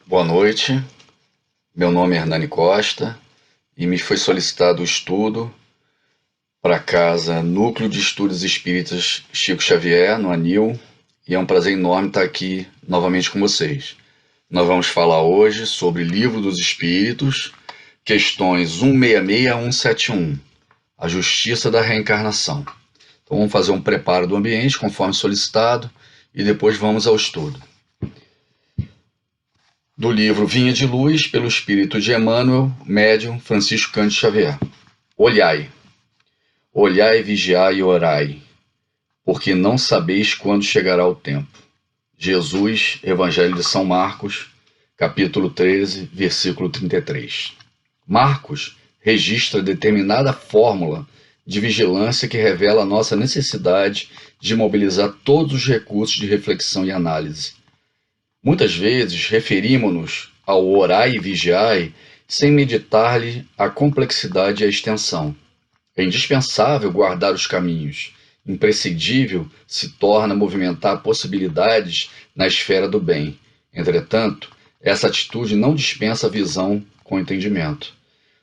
Boa noite, meu nome é Hernani Costa e me foi solicitado o estudo para a casa Núcleo de Estudos Espíritas Chico Xavier, no ANIL, e é um prazer enorme estar aqui novamente com vocês. Nós vamos falar hoje sobre Livro dos Espíritos, questões 166 a 171, a Justiça da Reencarnação. Então vamos fazer um preparo do ambiente, conforme solicitado, e depois vamos ao estudo. Do livro Vinha de Luz, pelo espírito de Emmanuel, médium Francisco Cândido Xavier. Olhai, olhai, vigiai e orai, porque não sabeis quando chegará o tempo. Jesus, Evangelho de São Marcos, capítulo 13, versículo 33. Marcos registra determinada fórmula de vigilância que revela a nossa necessidade de mobilizar todos os recursos de reflexão e análise. Muitas vezes referimos-nos ao orai e vigiai sem meditar-lhe a complexidade e a extensão. É indispensável guardar os caminhos. Imprescindível se torna movimentar possibilidades na esfera do bem. Entretanto, essa atitude não dispensa a visão com entendimento.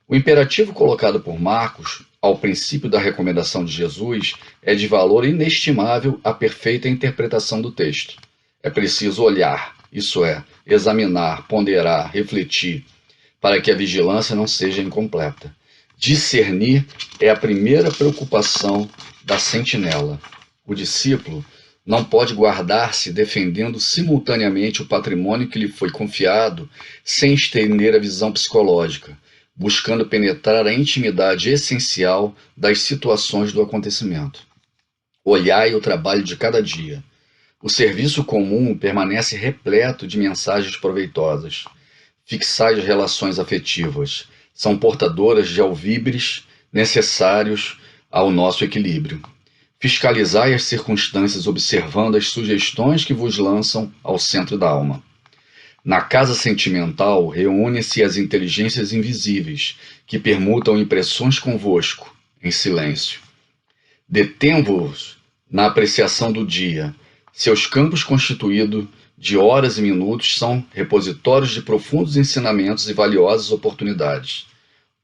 O imperativo colocado por Marcos, ao princípio da recomendação de Jesus, é de valor inestimável à perfeita interpretação do texto. É preciso olhar, isso é, examinar, ponderar, refletir, para que a vigilância não seja incompleta. Discernir é a primeira preocupação da sentinela. O discípulo não pode guardar-se defendendo simultaneamente o patrimônio que lhe foi confiado, sem estender a visão psicológica, buscando penetrar a intimidade essencial das situações do acontecimento. Olhai o trabalho de cada dia. O serviço comum permanece repleto de mensagens proveitosas. Fixai as relações afetivas. São portadoras de alvíbres necessários ao nosso equilíbrio. Fiscalizai as circunstâncias observando as sugestões que vos lançam ao centro da alma. Na casa sentimental reúnem-se as inteligências invisíveis, que permutam impressões convosco, em silêncio. Detém-vos na apreciação do dia. Seus campos constituídos de horas e minutos são repositórios de profundos ensinamentos e valiosas oportunidades.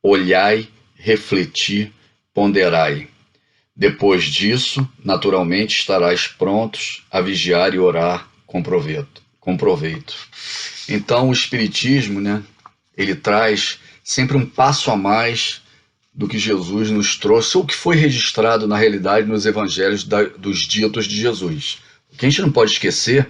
Olhai, refleti, ponderai. Depois disso, naturalmente estarás prontos a vigiar e orar com proveito. Então o Espiritismo, ele traz sempre um passo a mais do que Jesus nos trouxe, ou que foi registrado na realidade nos evangelhos dos ditos de Jesus. O que a gente não pode esquecer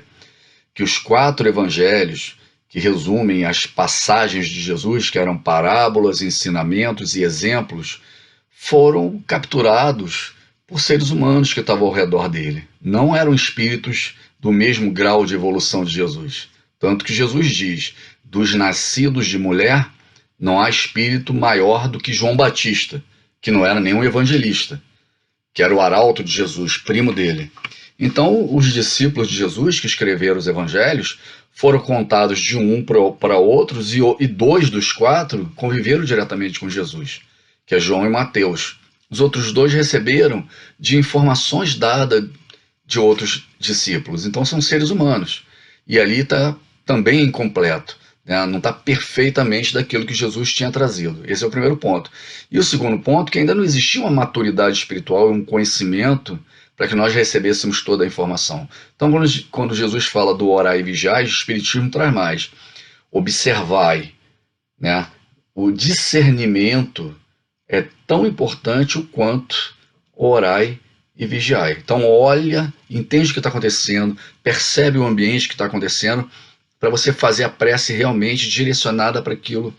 que os 4 evangelhos que resumem as passagens de Jesus, que eram parábolas, ensinamentos e exemplos, foram capturados por seres humanos que estavam ao redor dele. Não eram espíritos do mesmo grau de evolução de Jesus. Tanto que Jesus diz, dos nascidos de mulher, não há espírito maior do que João Batista, que não era nenhum evangelista, que era o arauto de Jesus, primo dele. Então, os discípulos de Jesus que escreveram os evangelhos foram contados de um para outros, e 2 dos 4 conviveram diretamente com Jesus, que é João e Mateus. Os outros 2 receberam de informações dadas de outros discípulos. Então, são seres humanos. E ali está também incompleto. Não está perfeitamente daquilo que Jesus tinha trazido. Esse é o primeiro ponto. E o segundo ponto, que ainda não existia uma maturidade espiritual e um conhecimento para que nós recebêssemos toda a informação. Então, quando Jesus fala do orar e vigiar, o Espiritismo traz mais. Observai. O discernimento é tão importante o quanto orai e vigiai. Então, olha, entende o que está acontecendo, percebe o ambiente que está acontecendo, para você fazer a prece realmente direcionada para aquilo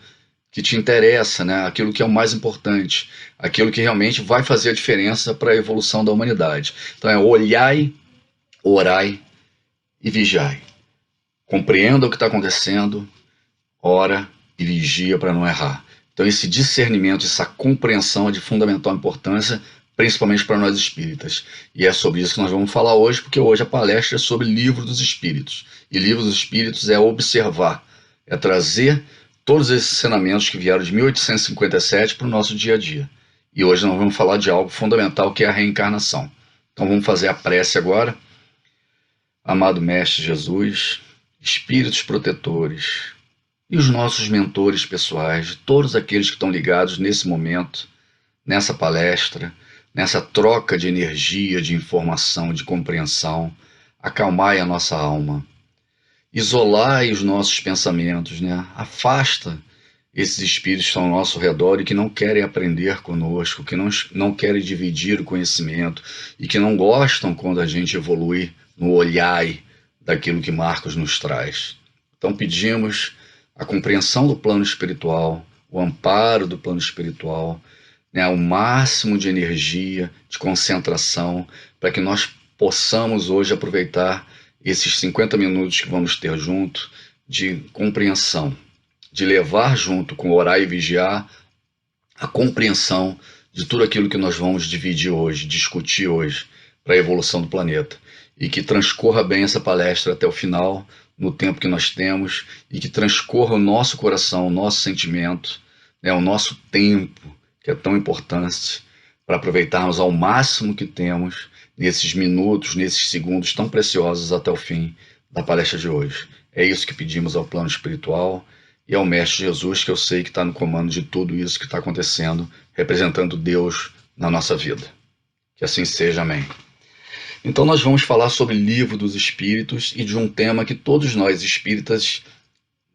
que te interessa, aquilo que é o mais importante, aquilo que realmente vai fazer a diferença para a evolução da humanidade. Então é olhai, orai e vigiai. Compreenda o que está acontecendo, ora e vigia para não errar. Então esse discernimento, essa compreensão é de fundamental importância, principalmente para nós espíritas. E é sobre isso que nós vamos falar hoje, porque hoje a palestra é sobre Livro dos Espíritos. E Livro dos Espíritos é observar, é trazer todos esses ensinamentos que vieram de 1857 para o nosso dia a dia. E hoje nós vamos falar de algo fundamental, que é a reencarnação. Então vamos fazer a prece agora. Amado Mestre Jesus, Espíritos protetores, e os nossos mentores pessoais, todos aqueles que estão ligados nesse momento, nessa palestra, nessa troca de energia, de informação, de compreensão. Acalmai a nossa alma, isolai os nossos pensamentos, né? Afasta esses espíritos que estão ao nosso redor e que não querem aprender conosco, que não querem dividir o conhecimento e que não gostam quando a gente evolui no olhai daquilo que Marcos nos traz. Então pedimos a compreensão do plano espiritual, o amparo do plano espiritual, né, o máximo de energia, de concentração, para que nós possamos hoje aproveitar esses 50 minutos que vamos ter junto de compreensão, de levar junto com orar e vigiar a compreensão de tudo aquilo que nós vamos dividir hoje, discutir hoje, para a evolução do planeta. E que transcorra bem essa palestra até o final, no tempo que nós temos, e que transcorra o nosso coração, o nosso sentimento, né, o nosso tempo, que é tão importante, para aproveitarmos ao máximo que temos nesses minutos, nesses segundos tão preciosos até o fim da palestra de hoje. É isso que pedimos ao plano espiritual e ao Mestre Jesus, que eu sei que está no comando de tudo isso que está acontecendo, representando Deus na nossa vida. Que assim seja, amém. Então nós vamos falar sobre o Livro dos Espíritos e de um tema que todos nós espíritas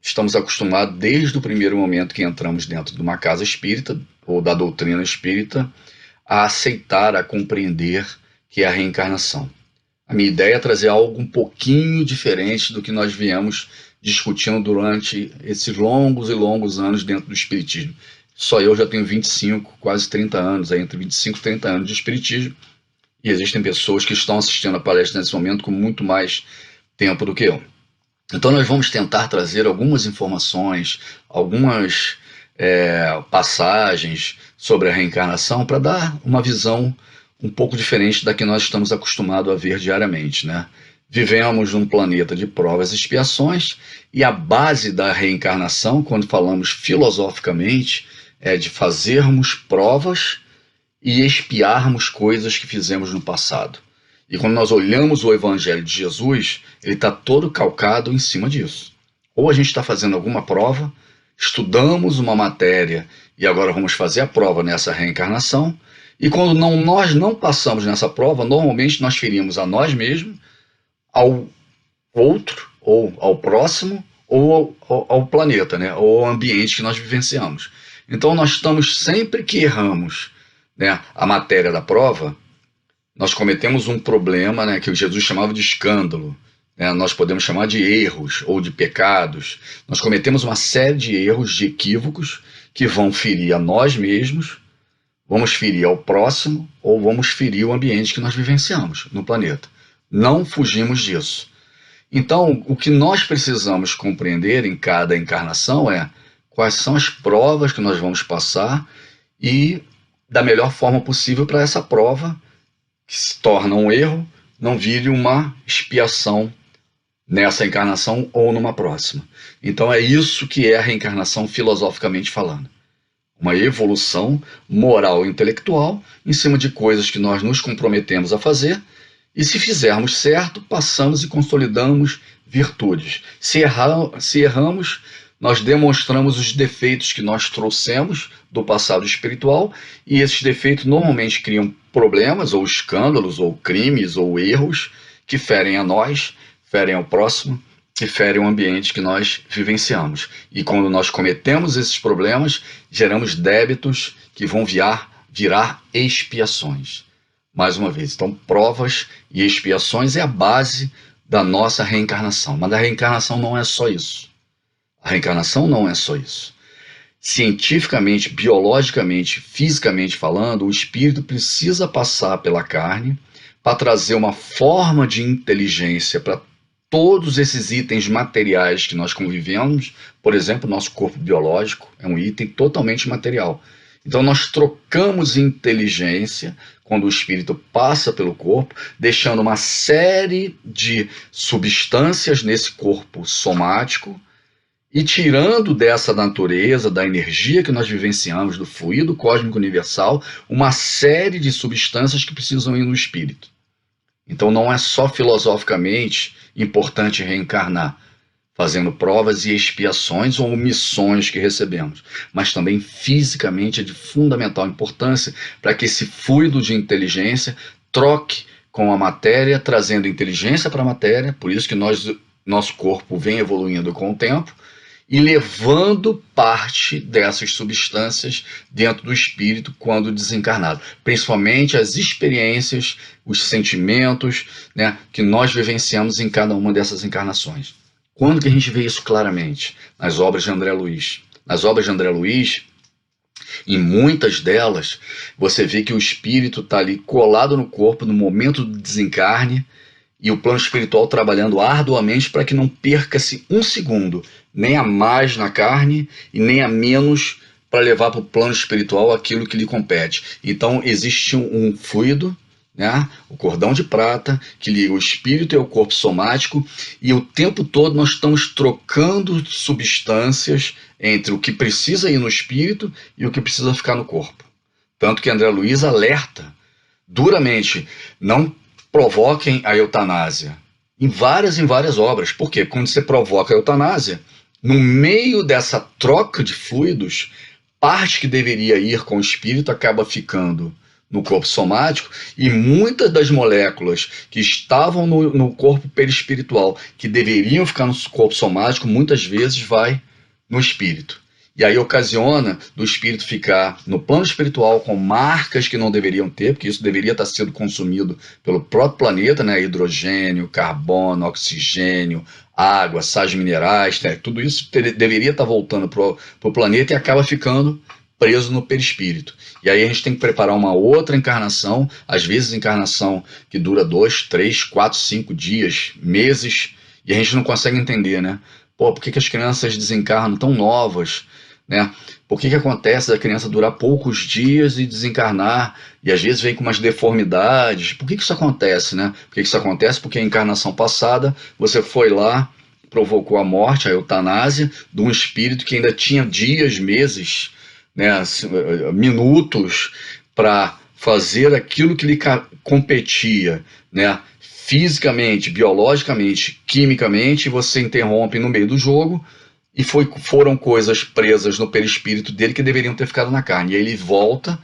estamos acostumados desde o primeiro momento que entramos dentro de uma casa espírita ou da doutrina espírita a aceitar, a compreender que é a reencarnação. A minha ideia é trazer algo um pouquinho diferente do que nós viemos discutindo durante esses longos e longos anos dentro do espiritismo. Só eu já tenho 25, quase 30 anos, entre 25 e 30 anos de espiritismo, e existem pessoas que estão assistindo a palestra nesse momento com muito mais tempo do que eu. Então nós vamos tentar trazer algumas informações, algumas passagens sobre a reencarnação para dar uma visão um pouco diferente da que nós estamos acostumados a ver diariamente, né? Vivemos num planeta de provas e expiações e a base da reencarnação, quando falamos filosoficamente, é de fazermos provas e expiarmos coisas que fizemos no passado. E quando nós olhamos o Evangelho de Jesus, ele está todo calcado em cima disso. Ou a gente está fazendo alguma prova, estudamos uma matéria e agora vamos fazer a prova nessa reencarnação, e quando nós não passamos nessa prova, normalmente nós ferimos a nós mesmos, ao outro, ou ao próximo, ou ao planeta, né? Ou ao ambiente que nós vivenciamos. Então nós estamos, sempre que erramos, né, a matéria da prova, nós cometemos um problema, né, que Jesus chamava de escândalo, né, nós podemos chamar de erros ou de pecados. Nós cometemos uma série de erros, de equívocos, que vão ferir a nós mesmos, vamos ferir ao próximo ou vamos ferir o ambiente que nós vivenciamos no planeta. Não fugimos disso. Então, o que nós precisamos compreender em cada encarnação é quais são as provas que nós vamos passar e da melhor forma possível para essa prova, que se torna um erro, não vire uma expiação nessa encarnação ou numa próxima. Então é isso que é a reencarnação filosoficamente falando. Uma evolução moral e intelectual em cima de coisas que nós nos comprometemos a fazer, e se fizermos certo, passamos e consolidamos virtudes. Se erramos, nós demonstramos os defeitos que nós trouxemos do passado espiritual, e esses defeitos normalmente criam problemas, ou escândalos, ou crimes, ou erros que ferem a nós, ferem ao próximo, que ferem o ambiente que nós vivenciamos. E quando nós cometemos esses problemas, geramos débitos que vão virar expiações. Mais uma vez, então provas e expiações é a base da nossa reencarnação. Mas a reencarnação não é só isso. A reencarnação não é só isso. Cientificamente, biologicamente, fisicamente falando, o espírito precisa passar pela carne para trazer uma forma de inteligência para todos esses itens materiais que nós convivemos. Por exemplo, nosso corpo biológico é um item totalmente material. Então nós trocamos inteligência quando o espírito passa pelo corpo, deixando uma série de substâncias nesse corpo somático e tirando dessa natureza, da energia que nós vivenciamos, do fluido cósmico universal, uma série de substâncias que precisam ir no espírito. Então não é só filosoficamente importante reencarnar. fazendo provas e expiações ou missões que recebemos, mas também fisicamente é de fundamental importância para que esse fluido de inteligência troque com a matéria, trazendo inteligência para a matéria, por isso que nosso corpo vem evoluindo com o tempo, e levando parte dessas substâncias dentro do espírito quando desencarnado, principalmente as experiências, os sentimentos, né, que nós vivenciamos em cada uma dessas encarnações. Quando que a gente vê isso claramente? Nas obras de André Luiz. Nas obras de André Luiz, em muitas delas, você vê que o espírito está ali colado no corpo no momento do desencarne, e o plano espiritual trabalhando arduamente para que não perca-se um segundo, nem a mais na carne e nem a menos para levar para o plano espiritual aquilo que lhe compete. Então existe um fluido, né, o cordão de prata, que liga o espírito e o corpo somático, e o tempo todo nós estamos trocando substâncias entre o que precisa ir no espírito e o que precisa ficar no corpo. Tanto que André Luiz alerta duramente, não provoquem a eutanásia. Em várias obras. Por quê? Quando você provoca a eutanásia, no meio dessa troca de fluidos, parte que deveria ir com o espírito acaba ficando no corpo somático, e muitas das moléculas que estavam no corpo perispiritual, que deveriam ficar no corpo somático, muitas vezes vai no espírito. E aí ocasiona do espírito ficar no plano espiritual com marcas que não deveriam ter, porque isso deveria estar sendo consumido pelo próprio planeta, né? Hidrogênio, carbono, oxigênio, água, sais minerais, né? Tudo isso deveria estar voltando para o planeta e acaba ficando preso no perispírito. E aí a gente tem que preparar uma outra encarnação, às vezes encarnação que dura 2, 3, 4, 5 dias, meses, e a gente não consegue entender, né? Pô, por que as crianças desencarnam tão novas? Né? Por que acontece da criança durar poucos dias e desencarnar, e às vezes vem com umas deformidades? Por que isso acontece? Né? Por que isso acontece? Porque a encarnação passada você foi lá, provocou a morte, a eutanásia, de um espírito que ainda tinha dias, meses, né, minutos para fazer aquilo que lhe competia, né, fisicamente, biologicamente, quimicamente, e você interrompe no meio do jogo, e foram coisas presas no perispírito dele que deveriam ter ficado na carne. E aí ele volta,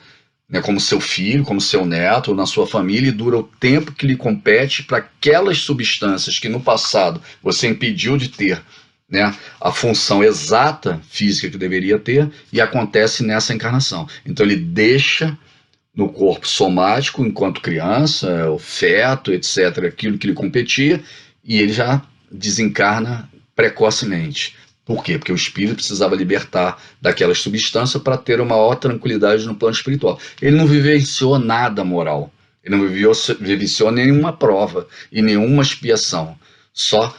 né, como seu filho, como seu neto, ou na sua família, e dura o tempo que lhe compete para aquelas substâncias que no passado você impediu de ter, né, a função exata física que deveria ter, e acontece nessa encarnação. Então ele deixa no corpo somático, enquanto criança, o feto, etc., aquilo que lhe competia, e ele já desencarna precocemente. Por quê? Porque o espírito precisava libertar daquelas substâncias para ter uma maior tranquilidade no plano espiritual. Ele não vivenciou nada moral. Ele não vivenciou nenhuma prova e nenhuma expiação. Só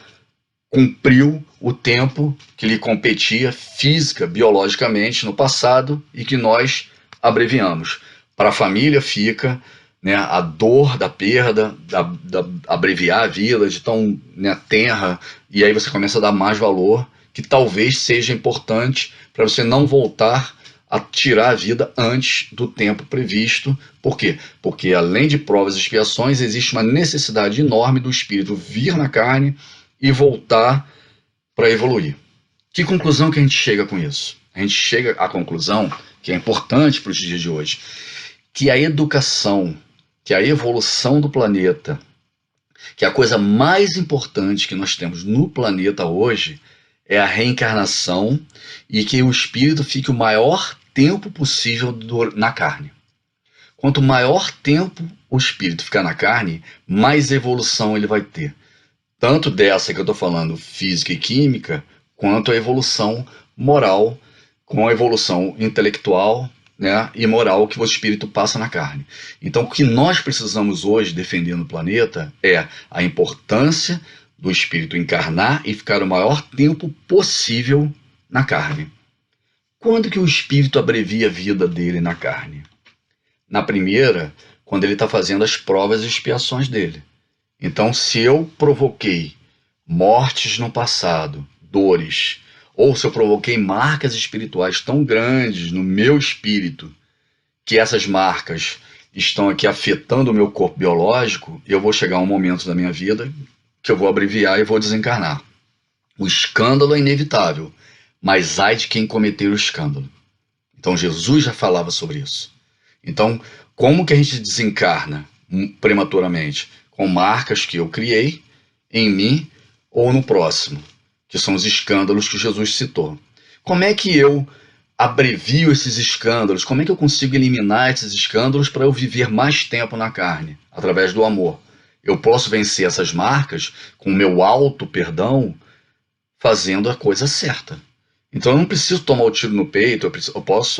cumpriu o tempo que lhe competia física, biologicamente, no passado, e que nós abreviamos. Para a família fica, né, a dor da perda, da abreviar a vida, de tão, né, tenra, e aí você começa a dar mais valor, que talvez seja importante para você não voltar a tirar a vida antes do tempo previsto. Por quê? Porque além de provas e expiações, existe uma necessidade enorme do espírito vir na carne e voltar para evoluir. Que conclusão que a gente chega com isso? A gente chega à conclusão, que é importante para os dias de hoje, que a educação, que a evolução do planeta, que a coisa mais importante que nós temos no planeta hoje é a reencarnação, e que o espírito fique o maior tempo possível na carne. Quanto maior tempo o espírito ficar na carne, mais evolução ele vai ter. Tanto dessa que eu estou falando, física e química, quanto a evolução moral, com a evolução intelectual, né, e moral que o espírito passa na carne. Então, o que nós precisamos hoje defender no planeta é a importância do espírito encarnar e ficar o maior tempo possível na carne. Quando que o espírito abrevia a vida dele na carne? Na primeira, quando ele está fazendo as provas e expiações dele. Então, se eu provoquei mortes no passado, dores, ou se eu provoquei marcas espirituais tão grandes no meu espírito, que essas marcas estão aqui afetando o meu corpo biológico, eu vou chegar a um momento da minha vida que eu vou abreviar e vou desencarnar. O escândalo é inevitável, mas ai de quem cometer o escândalo. Então Jesus já falava sobre isso. Então, como que a gente desencarna prematuramente? Com marcas que eu criei em mim ou no próximo, que são os escândalos que Jesus citou. Como é que eu abrevio esses escândalos? Como é que eu consigo eliminar esses escândalos para eu viver mais tempo na carne? Através do amor. Eu posso vencer essas marcas com o meu auto perdão, fazendo a coisa certa. Então eu não preciso tomar o tiro no peito,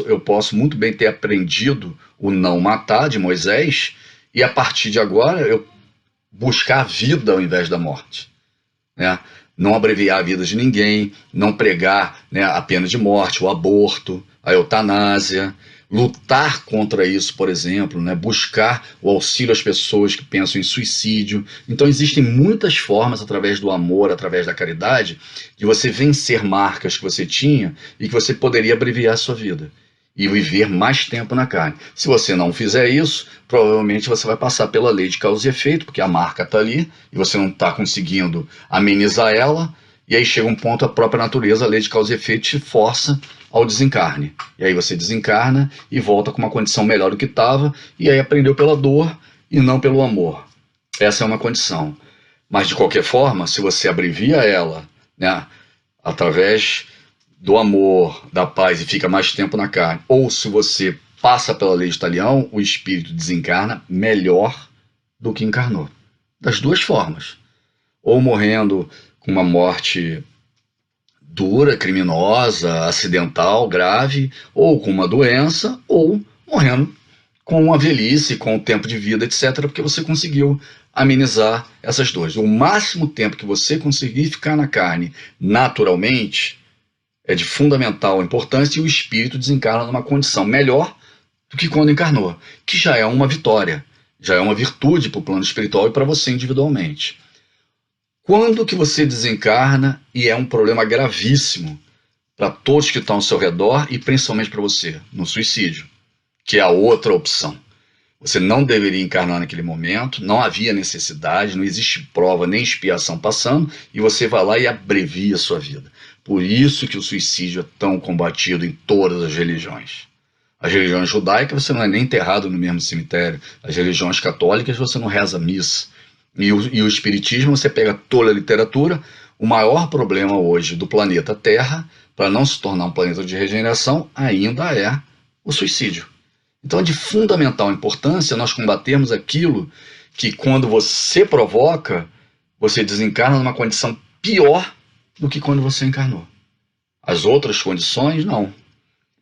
eu posso muito bem ter aprendido o não matar de Moisés e a partir de agora eu buscar a vida ao invés da morte, né? Não abreviar a vida de ninguém, não pregar, né, a pena de morte, o aborto, a eutanásia, lutar contra isso, por exemplo, né, buscar o auxílio às pessoas que pensam em suicídio. Então existem muitas formas, através do amor, através da caridade, de você vencer marcas que você tinha e que você poderia abreviar a sua vida e viver mais tempo na carne. Se você não fizer isso, provavelmente você vai passar pela lei de causa e efeito, porque a marca está ali e você não está conseguindo amenizar ela, e aí chega um ponto, a própria natureza, a lei de causa e efeito, te força ao desencarne. E aí você desencarna e volta com uma condição melhor do que estava, e aí aprendeu pela dor e não pelo amor. Essa é uma condição. Mas de qualquer forma, se você abrevia ela, né, através do amor, da paz e fica mais tempo na carne, ou se você passa pela lei de Talião, o espírito desencarna melhor do que encarnou. Das duas formas. Ou morrendo com uma morte dura, criminosa, acidental, grave, ou com uma doença, ou morrendo com uma velhice, com o tempo de vida, etc., porque você conseguiu amenizar essas dores. O máximo tempo que você conseguir ficar na carne naturalmente é de fundamental importância e o espírito desencarna numa condição melhor do que quando encarnou, que já é uma vitória, já é uma virtude para o plano espiritual e para você individualmente. Quando que você desencarna e é um problema gravíssimo para todos que estão ao seu redor e principalmente para você, no suicídio, que é a outra opção. Você não deveria encarnar naquele momento, não havia necessidade, não existe prova nem expiação passando, e você vai lá e abrevia a sua vida. Por isso que o suicídio é tão combatido em todas as religiões. As religiões judaicas você não é nem enterrado no mesmo cemitério, as religiões católicas você não reza missa, e o espiritismo você pega toda a literatura. O maior problema hoje do planeta Terra, para não se tornar um planeta de regeneração, ainda é o suicídio. Então é de fundamental importância nós combatermos aquilo que quando você provoca, você desencarna numa condição pior do que quando você encarnou. As outras condições, não.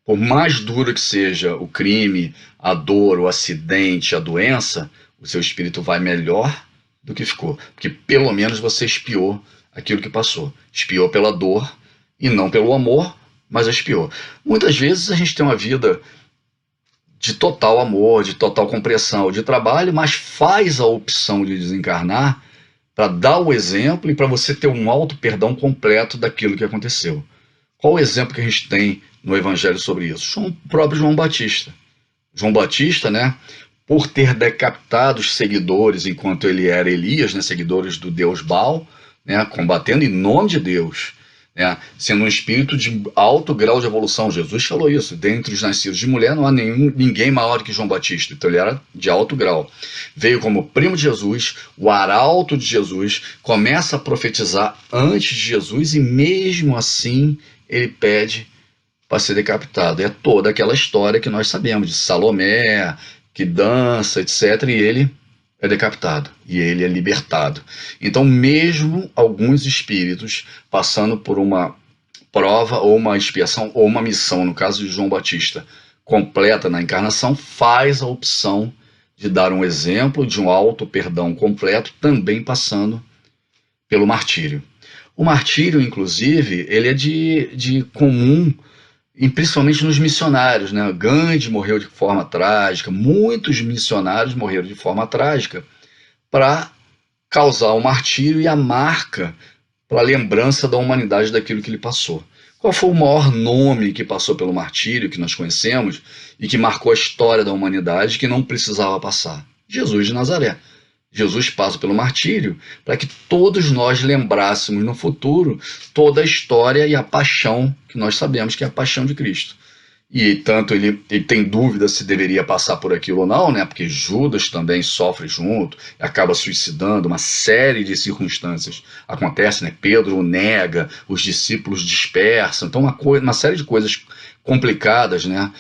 Por mais duro que seja o crime, a dor, o acidente, a doença, o seu espírito vai melhor do que ficou. Porque pelo menos você expiou aquilo que passou. Expiou pela dor e não pelo amor, mas expiou. Muitas vezes a gente tem uma vida de total amor, de total compreensão, de trabalho, mas faz a opção de desencarnar para dar o exemplo e para você ter um auto-perdão completo daquilo que aconteceu. Qual o exemplo que a gente tem no Evangelho sobre isso? O próprio João Batista. João Batista, né, por ter decapitado os seguidores enquanto ele era Elias, né, seguidores do Deus Baal, né, combatendo em nome de Deus, né, sendo um espírito de alto grau de evolução. Jesus falou isso, dentre os nascidos de mulher não há ninguém maior que João Batista, então ele era de alto grau. Veio como primo de Jesus, o arauto de Jesus, começa a profetizar antes de Jesus e mesmo assim ele pede para ser decapitado. É toda aquela história que nós sabemos de Salomé, que dança, etc., e ele é decapitado, e ele é libertado. Então, mesmo alguns espíritos passando por uma prova, ou uma expiação, ou uma missão, no caso de João Batista, completa na encarnação, faz a opção de dar um exemplo de um auto-perdão completo, também passando pelo martírio. O martírio, inclusive, ele é de comum, e principalmente nos missionários, né? Gandhi morreu de forma trágica, muitos missionários morreram de forma trágica para causar o martírio e a marca para a lembrança da humanidade daquilo que ele passou. Qual foi o maior nome que passou pelo martírio, que nós conhecemos, e que marcou a história da humanidade, que não precisava passar? Jesus de Nazaré. Jesus passa pelo martírio para que todos nós lembrássemos no futuro toda a história e a paixão que nós sabemos que é a paixão de Cristo. E tanto ele tem dúvida se deveria passar por aquilo ou não, né? Porque Judas também sofre junto, acaba suicidando, uma série de circunstâncias acontece, né? Pedro o nega, os discípulos dispersam, então uma série de coisas complicadas, né?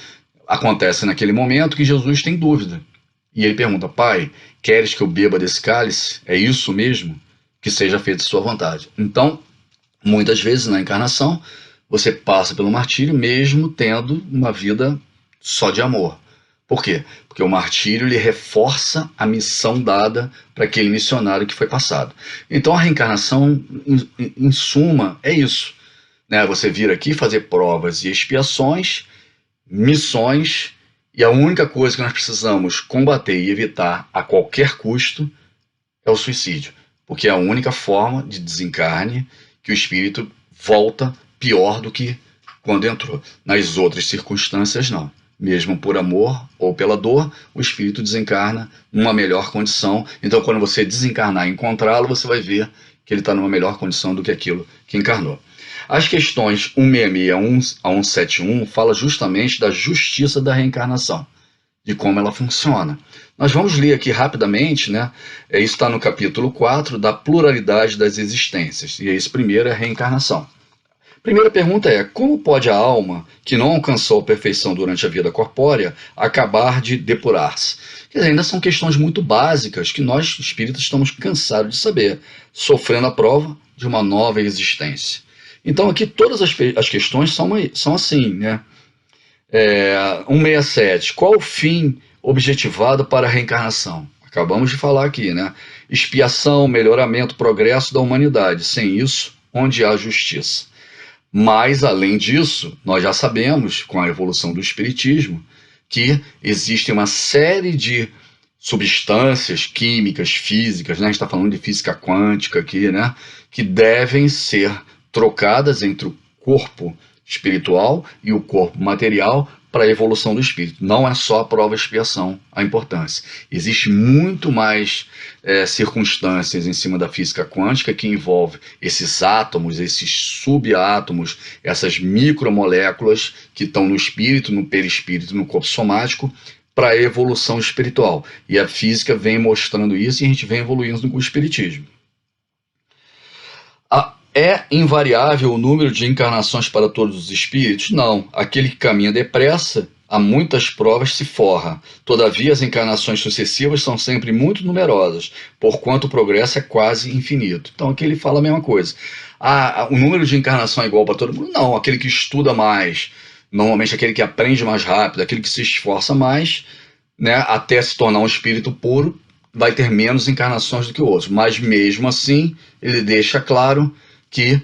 Acontece naquele momento que Jesus tem dúvida. E ele pergunta: Pai, queres que eu beba desse cálice? É isso mesmo? Que seja feita a sua vontade. Então, muitas vezes na encarnação, você passa pelo martírio mesmo tendo uma vida só de amor. Por quê? Porque o martírio lhe reforça a missão dada para aquele missionário que foi passado. Então a reencarnação, em suma, é isso, né? Você vir aqui fazer provas e expiações, missões, e a única coisa que nós precisamos combater e evitar a qualquer custo é o suicídio, porque é a única forma de desencarne que o espírito volta pior do que quando entrou. Nas outras circunstâncias, não. Mesmo por amor ou pela dor, o espírito desencarna numa melhor condição. Então, quando você desencarnar e encontrá-lo, você vai ver que ele está numa melhor condição do que aquilo que encarnou. As questões 166 a 171 fala justamente da justiça da reencarnação, de como ela funciona. Nós vamos ler aqui rapidamente, né? Isso está no capítulo 4 da pluralidade das existências. E esse primeiro é a reencarnação. Primeira pergunta é: como pode a alma, que não alcançou a perfeição durante a vida corpórea, acabar de depurar-se? Quer dizer, ainda são questões muito básicas que nós, espíritas, estamos cansados de saber, sofrendo a prova de uma nova existência. Então aqui todas as questões são assim, né? 167. Qual o fim objetivado para a reencarnação? Acabamos de falar aqui, né? Expiação, melhoramento, progresso da humanidade. Sem isso, onde há justiça? Mas, além disso, nós já sabemos, com a evolução do espiritismo, que existe uma série de substâncias químicas, físicas, né? A gente está falando de física quântica aqui, né? Que devem ser trocadas entre o corpo espiritual e o corpo material para a evolução do espírito. Não é só a prova e expiação a importância. Existe muito mais circunstâncias em cima da física quântica que envolve esses átomos, esses subátomos, essas micromoléculas que estão no espírito, no perispírito, no corpo somático, para a evolução espiritual. E a física vem mostrando isso e a gente vem evoluindo com o espiritismo. É invariável o número de encarnações para todos os espíritos? Não. Aquele que caminha depressa, a muitas provas se forra. Todavia, as encarnações sucessivas são sempre muito numerosas, porquanto o progresso é quase infinito. Então aqui ele fala a mesma coisa. O número de encarnação é igual para todo mundo? Não. Aquele que estuda mais, normalmente aquele que aprende mais rápido, aquele que se esforça mais, né, até se tornar um espírito puro, vai ter menos encarnações do que o outro. Mas mesmo assim, ele deixa claro que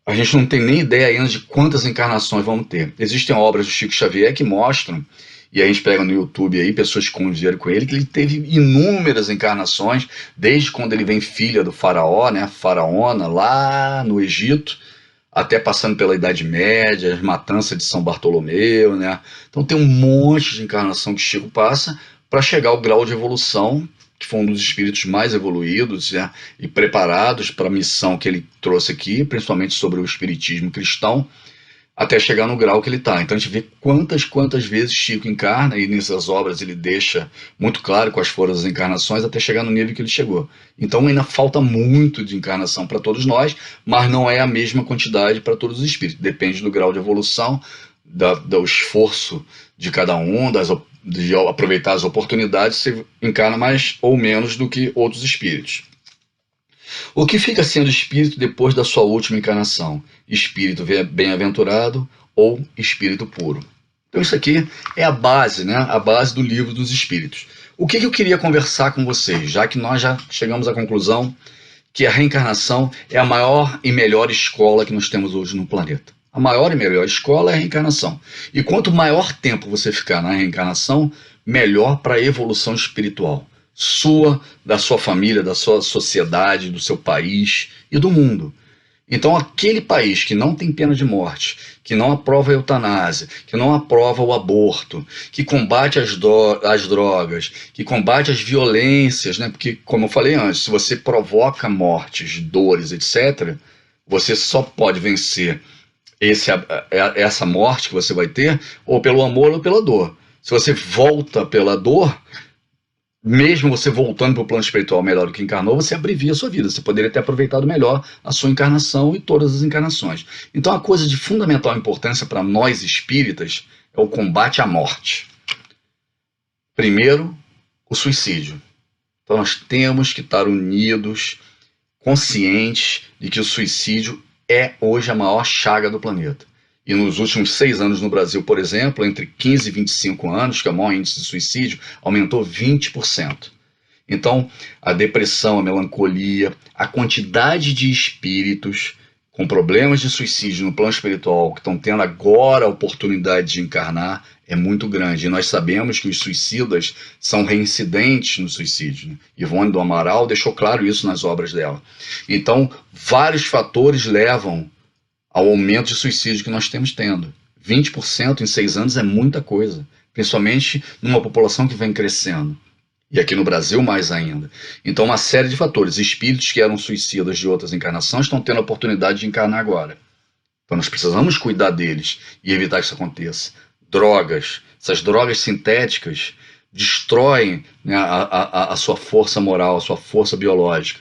a gente não tem nem ideia ainda de quantas encarnações vamos ter. Existem obras do Chico Xavier que mostram, e a gente pega no YouTube aí, pessoas que conviveram com ele, que ele teve inúmeras encarnações, desde quando ele vem filha do faraó, né, faraona, lá no Egito, até passando pela Idade Média, as matanças de São Bartolomeu, né? Então tem um monte de encarnação que Chico passa para chegar ao grau de evolução, que foi um dos espíritos mais evoluídos, né, e preparados para a missão que ele trouxe aqui, principalmente sobre o espiritismo cristão, até chegar no grau que ele está. Então a gente vê quantas vezes Chico encarna, e nessas obras ele deixa muito claro quais foram as encarnações, até chegar no nível que ele chegou. Então ainda falta muito de encarnação para todos nós, mas não é a mesma quantidade para todos os espíritos. Depende do grau de evolução, do esforço de cada um, de aproveitar as oportunidades, você encarna mais ou menos do que outros espíritos. O que fica sendo espírito depois da sua última encarnação? Espírito bem-aventurado ou espírito puro? Então isso aqui é a base, né? A base do livro dos espíritos. O que eu queria conversar com vocês, já que nós já chegamos à conclusão que a reencarnação é a maior e melhor escola que nós temos hoje no planeta. A maior e melhor escola é a reencarnação. E quanto maior tempo você ficar na reencarnação, melhor para a evolução espiritual. Da sua família, da sua sociedade, do seu país e do mundo. Então, aquele país que não tem pena de morte, que não aprova a eutanásia, que não aprova o aborto, que combate as drogas, que combate as violências, né? Porque, como eu falei antes, se você provoca mortes, dores, etc., você só pode vencer essa morte que você vai ter ou pelo amor ou pela dor. Se você volta pela dor, mesmo você voltando para o plano espiritual melhor do que encarnou, você abrevia a sua vida. Você poderia ter aproveitado melhor a sua encarnação e todas as encarnações. Então, a coisa de fundamental importância para nós espíritas é o combate à morte. Primeiro, o suicídio. Então, nós temos que estar unidos, conscientes de que o suicídio é hoje a maior chaga do planeta. E nos últimos 6 anos no Brasil, por exemplo, entre 15 e 25 anos, que é o maior índice de suicídio, aumentou 20%. Então, a depressão, a melancolia, a quantidade de espíritos com problemas de suicídio no plano espiritual que estão tendo agora a oportunidade de encarnar é muito grande. E nós sabemos que os suicidas são reincidentes no suicídio, né? Ivone do Amaral deixou claro isso nas obras dela. Então, vários fatores levam ao aumento de suicídio que nós temos tendo. 20% em 6 anos é muita coisa, principalmente numa população que vem crescendo. E aqui no Brasil mais ainda. Então, uma série de fatores. Espíritos que eram suicidas de outras encarnações estão tendo a oportunidade de encarnar agora. Então, nós precisamos cuidar deles e evitar que isso aconteça. Drogas. Essas drogas sintéticas destroem, né, a sua força moral, a sua força biológica.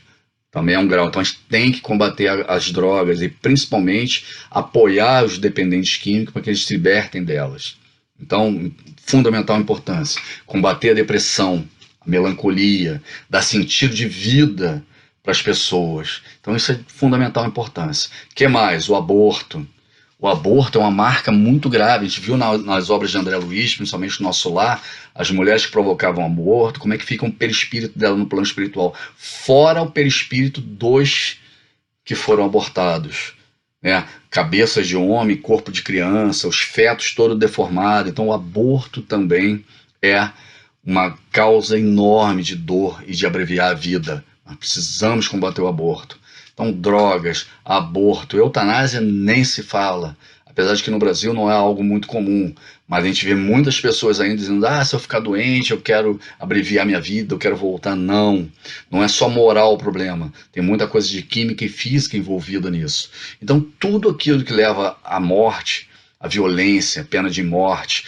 Também é um grau. Então, a gente tem que combater as drogas e, principalmente, apoiar os dependentes químicos para que eles se libertem delas. Então, fundamental importância. Combater a depressão, melancolia, dar sentido de vida para as pessoas. Então isso é de fundamental importância. O que mais? O aborto. O aborto é uma marca muito grave. A gente viu nas obras de André Luiz, principalmente no Nosso Lar, as mulheres que provocavam aborto, como é que fica o perispírito dela no plano espiritual. Fora o perispírito dos que foram abortados. Né? Cabeças de homem, corpo de criança, os fetos todo deformado. Então o aborto também é uma causa enorme de dor e de abreviar a vida. Nós precisamos combater o aborto. Então, drogas, aborto, eutanásia nem se fala. Apesar de que no Brasil não é algo muito comum. Mas a gente vê muitas pessoas ainda dizendo: se eu ficar doente, eu quero abreviar minha vida, eu quero voltar. Não. Não é só moral o problema. Tem muita coisa de química e física envolvida nisso. Então, tudo aquilo que leva à morte, a violência, pena de morte,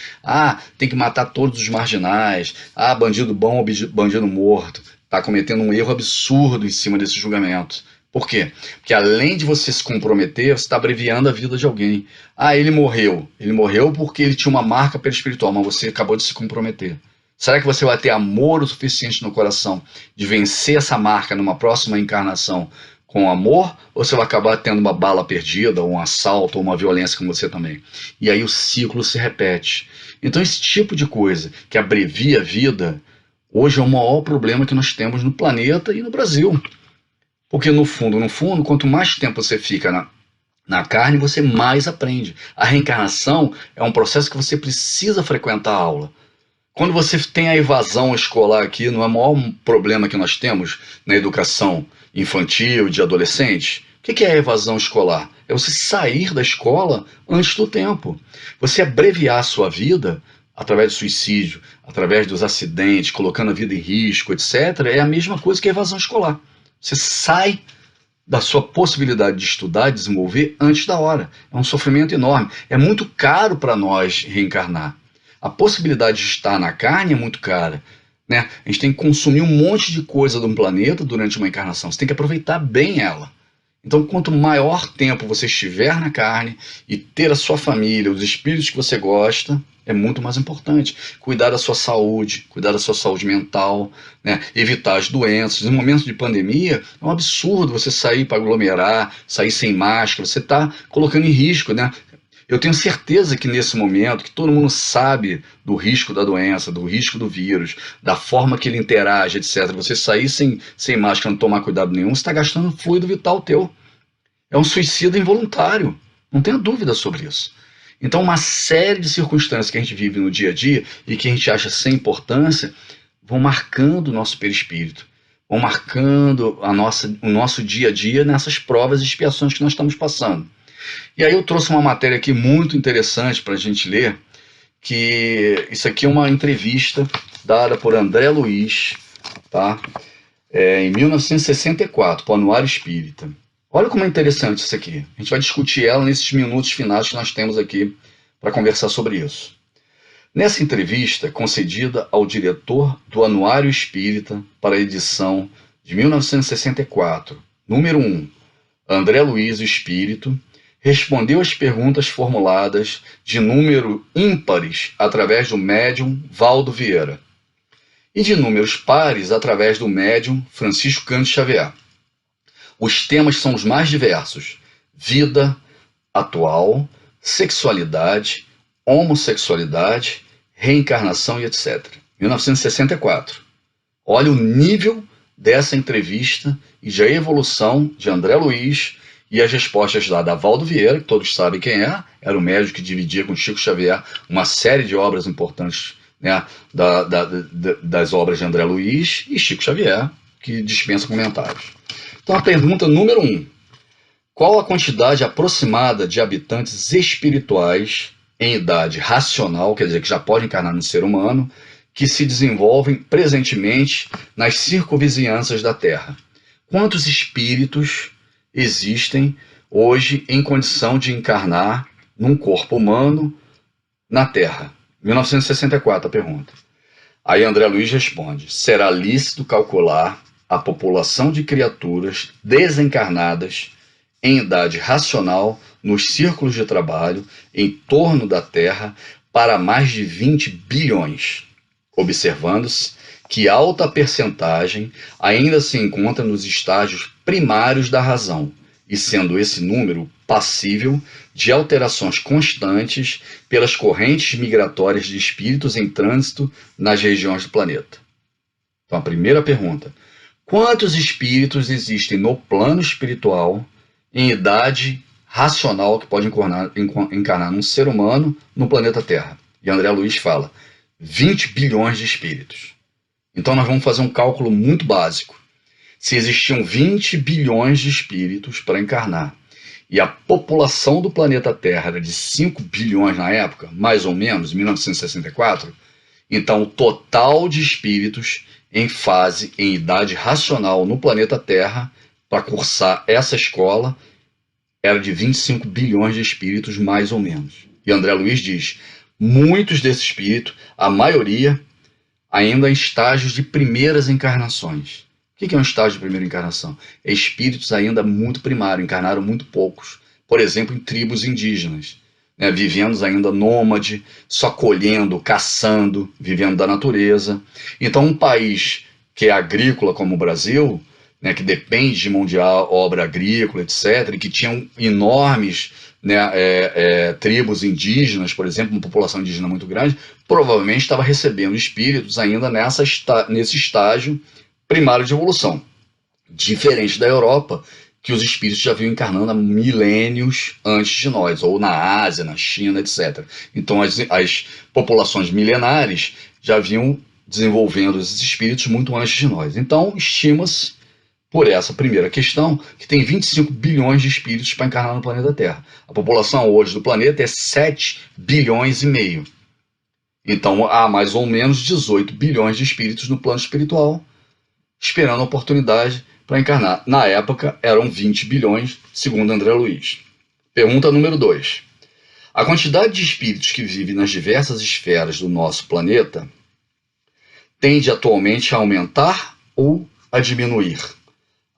tem que matar todos os marginais, bandido bom ou bandido morto, está cometendo um erro absurdo em cima desse julgamento. Por quê? Porque além de você se comprometer, você está abreviando a vida de alguém. Ele morreu porque ele tinha uma marca perispiritual, mas você acabou de se comprometer. Será que você vai ter amor o suficiente no coração de vencer essa marca numa próxima encarnação com amor, ou você vai acabar tendo uma bala perdida, ou um assalto, ou uma violência com você também? E aí o ciclo se repete. Então esse tipo de coisa que abrevia a vida, hoje é o maior problema que nós temos no planeta e no Brasil. Porque no fundo, quanto mais tempo você fica na carne, você mais aprende. A reencarnação é um processo que você precisa frequentar a aula. Quando você tem a evasão escolar aqui, não é o maior problema que nós temos na educação infantil, de adolescente? O que é a evasão escolar? É você sair da escola antes do tempo. Você abreviar a sua vida através do suicídio, através dos acidentes, colocando a vida em risco, etc. É a mesma coisa que a evasão escolar. Você sai da sua possibilidade de estudar, desenvolver antes da hora. É um sofrimento enorme. É muito caro para nós reencarnar. A possibilidade de estar na carne é muito cara. Né? A gente tem que consumir um monte de coisa de um planeta durante uma encarnação. Você tem que aproveitar bem ela. Então, quanto maior tempo você estiver na carne e ter a sua família, os espíritos que você gosta, é muito mais importante. Cuidar da sua saúde mental, né? Evitar as doenças. No momento de pandemia, é um absurdo você sair para aglomerar, sair sem máscara. Você está colocando em risco, né? Eu tenho certeza que nesse momento, que todo mundo sabe do risco da doença, do risco do vírus, da forma que ele interage, etc. Você sair sem máscara, não tomar cuidado nenhum, você está gastando fluido vital teu. É um suicídio involuntário. Não tenha dúvida sobre isso. Então, uma série de circunstâncias que a gente vive no dia a dia e que a gente acha sem importância, vão marcando o nosso perispírito. vão marcando o nosso dia a dia nessas provas e expiações que nós estamos passando. E aí eu trouxe uma matéria aqui muito interessante para a gente ler, que isso aqui é uma entrevista dada por André Luiz, tá? Em 1964, para o Anuário Espírita. Olha como é interessante isso aqui. A gente vai discutir ela nesses minutos finais que nós temos aqui para conversar sobre isso. Nessa entrevista, concedida ao diretor do Anuário Espírita para a edição de 1964, número 1, André Luiz, o Espírito, respondeu às perguntas formuladas de número ímpares através do médium Valdo Vieira e de números pares através do médium Francisco Cândido Xavier. Os temas são os mais diversos: vida atual, sexualidade, homossexualidade, reencarnação e etc. 1964. Olha o nível dessa entrevista e de a evolução de André Luiz e as respostas da Valdo Vieira, que todos sabem quem é, era o médico que dividia com Chico Xavier uma série de obras importantes, né, das obras de André Luiz, e Chico Xavier, que dispensa comentários. Então a pergunta número 1. Qual a quantidade aproximada de habitantes espirituais em idade racional, quer dizer, que já podem encarnar no ser humano, que se desenvolvem presentemente nas circunvizinhanças da Terra? Quantos espíritos existem hoje em condição de encarnar num corpo humano na Terra? 1964, a pergunta. Aí André Luiz responde: será lícito calcular a população de criaturas desencarnadas em idade racional nos círculos de trabalho em torno da Terra para mais de 20 bilhões, observando-se que alta percentagem ainda se encontra nos estágios primários da razão, e sendo esse número passível de alterações constantes pelas correntes migratórias de espíritos em trânsito nas regiões do planeta. Então, a primeira pergunta: quantos espíritos existem no plano espiritual em idade racional que pode encarnar num ser humano no planeta Terra? E André Luiz fala 20 bilhões de espíritos. Então nós vamos fazer um cálculo muito básico. Se existiam 20 bilhões de espíritos para encarnar e a população do planeta Terra era de 5 bilhões na época, mais ou menos, em 1964, então o total de espíritos em fase, em idade racional no planeta Terra, para cursar essa escola, era de 25 bilhões de espíritos, mais ou menos. E André Luiz diz: muitos desses espíritos, a maioria, ainda em estágios de primeiras encarnações. O que é um estágio de primeira encarnação? É espíritos ainda muito primários, encarnaram muito poucos. Por exemplo, em tribos indígenas, né, vivendo ainda nômade, só colhendo, caçando, vivendo da natureza. Então, um país que é agrícola como o Brasil, né, que depende de mão de obra agrícola, etc., e que tinham enormes, né, tribos indígenas, por exemplo, uma população indígena muito grande, provavelmente estava recebendo espíritos ainda nesse estágio primário de evolução. Diferente da Europa, que os espíritos já vinham encarnando há milênios antes de nós, ou na Ásia, na China, etc. Então as populações milenares já vinham desenvolvendo esses espíritos muito antes de nós. Então estima-se, por essa primeira questão, que tem 25 bilhões de espíritos para encarnar no planeta Terra. A população hoje do planeta é 7 bilhões e meio. Então há mais ou menos 18 bilhões de espíritos no plano espiritual, esperando a oportunidade para encarnar. Na época eram 20 bilhões, segundo André Luiz. Pergunta número 2. A quantidade de espíritos que vivem nas diversas esferas do nosso planeta tende atualmente a aumentar ou a diminuir?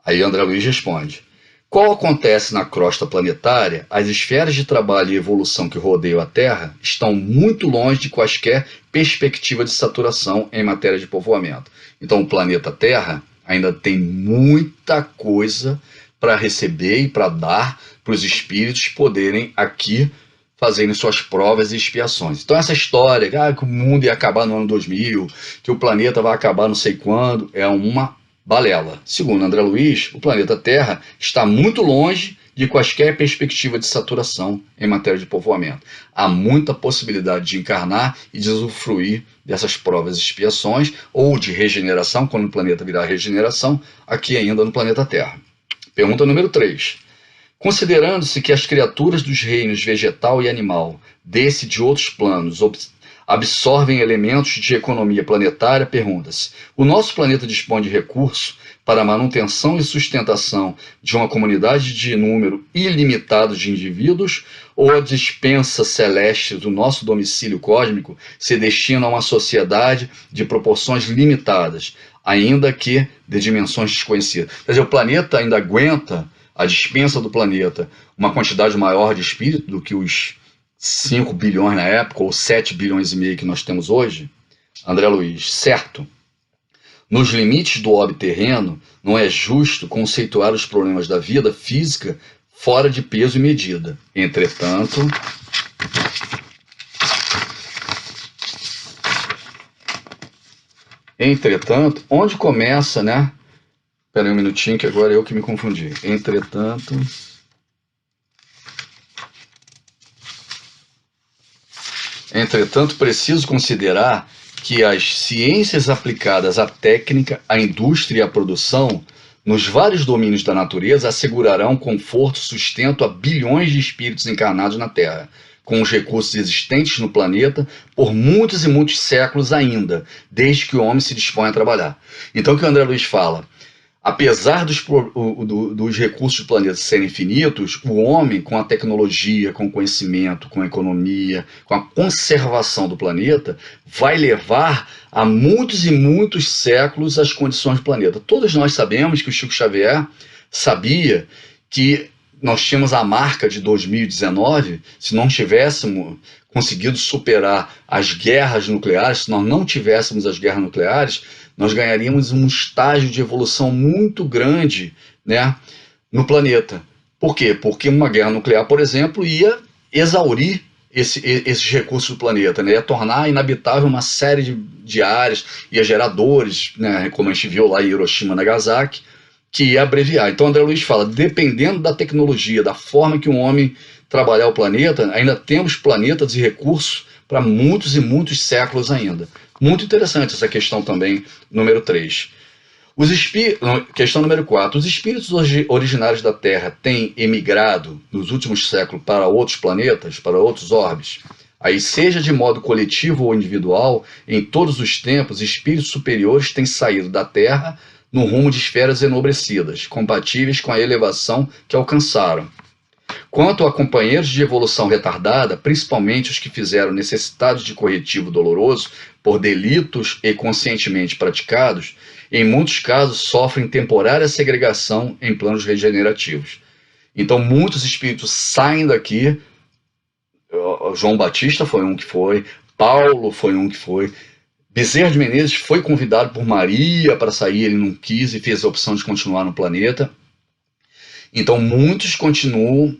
Aí André Luiz responde: qual acontece na crosta planetária, as esferas de trabalho e evolução que rodeiam a Terra estão muito longe de quaisquer perspectiva de saturação em matéria de povoamento. Então o planeta Terra ainda tem muita coisa para receber e para dar para os espíritos poderem aqui fazerem suas provas e expiações. Então essa história que o mundo ia acabar no ano 2000, que o planeta vai acabar não sei quando, é uma balela. Segundo André Luiz, o planeta Terra está muito longe de quaisquer perspectiva de saturação em matéria de povoamento. Há muita possibilidade de encarnar e de usufruir dessas provas e expiações, ou de regeneração, quando o planeta virar regeneração, aqui ainda no planeta Terra. Pergunta número 3. Considerando-se que as criaturas dos reinos vegetal e animal, desse e de outros planos, absorvem elementos de economia planetária, pergunta-se: o nosso planeta dispõe de recursos para a manutenção e sustentação de uma comunidade de número ilimitado de indivíduos, ou a dispensa celeste do nosso domicílio cósmico se destina a uma sociedade de proporções limitadas, ainda que de dimensões desconhecidas? Quer dizer, o planeta ainda aguenta, a dispensa do planeta, uma quantidade maior de espírito do que os 5 bilhões na época, ou 7 bilhões e meio que nós temos hoje? André Luiz: certo. Nos limites do orbe terreno, não é justo conceituar os problemas da vida física fora de peso e medida. Entretanto, onde começa, né? Espera aí um minutinho que agora eu que me confundi. Entretanto, preciso considerar que as ciências aplicadas à técnica, à indústria e à produção, nos vários domínios da natureza, assegurarão conforto e sustento a bilhões de espíritos encarnados na Terra, com os recursos existentes no planeta, por muitos e muitos séculos ainda, desde que o homem se dispõe a trabalhar. Então, o que o André Luiz fala? Apesar dos recursos do planeta serem infinitos, o homem, com a tecnologia, com o conhecimento, com a economia, com a conservação do planeta, vai levar a muitos e muitos séculos as condições do planeta. Todos nós sabemos que o Chico Xavier sabia que nós tínhamos a marca de 2019, se não tivéssemos conseguido superar as guerras nucleares, se nós não tivéssemos as guerras nucleares, nós ganharíamos um estágio de evolução muito grande, né, no planeta. Por quê? Porque uma guerra nuclear, por exemplo, ia exaurir esses recursos do planeta, né? Ia tornar inabitável uma série de áreas, ia gerar dores, né, como a gente viu lá em Hiroshima e Nagasaki, que ia abreviar. Então André Luiz fala, dependendo da tecnologia, da forma que um homem trabalhar o planeta, ainda temos planetas e recursos para muitos e muitos séculos ainda. Muito interessante essa questão também, número 3. Questão número 4. Os espíritos originários da Terra têm emigrado nos últimos séculos para outros planetas, para outros orbes? Aí, seja de modo coletivo ou individual, em todos os tempos, espíritos superiores têm saído da Terra no rumo de esferas enobrecidas, compatíveis com a elevação que alcançaram. Quanto a companheiros de evolução retardada, principalmente os que fizeram necessitados de corretivo doloroso por delitos e conscientemente praticados, em muitos casos sofrem temporária segregação em planos regenerativos. Então, muitos espíritos saem daqui. João Batista foi um que foi, Paulo foi um que foi, Bezerra de Menezes foi convidado por Maria para sair, ele não quis e fez a opção de continuar no planeta. Então, muitos continuam,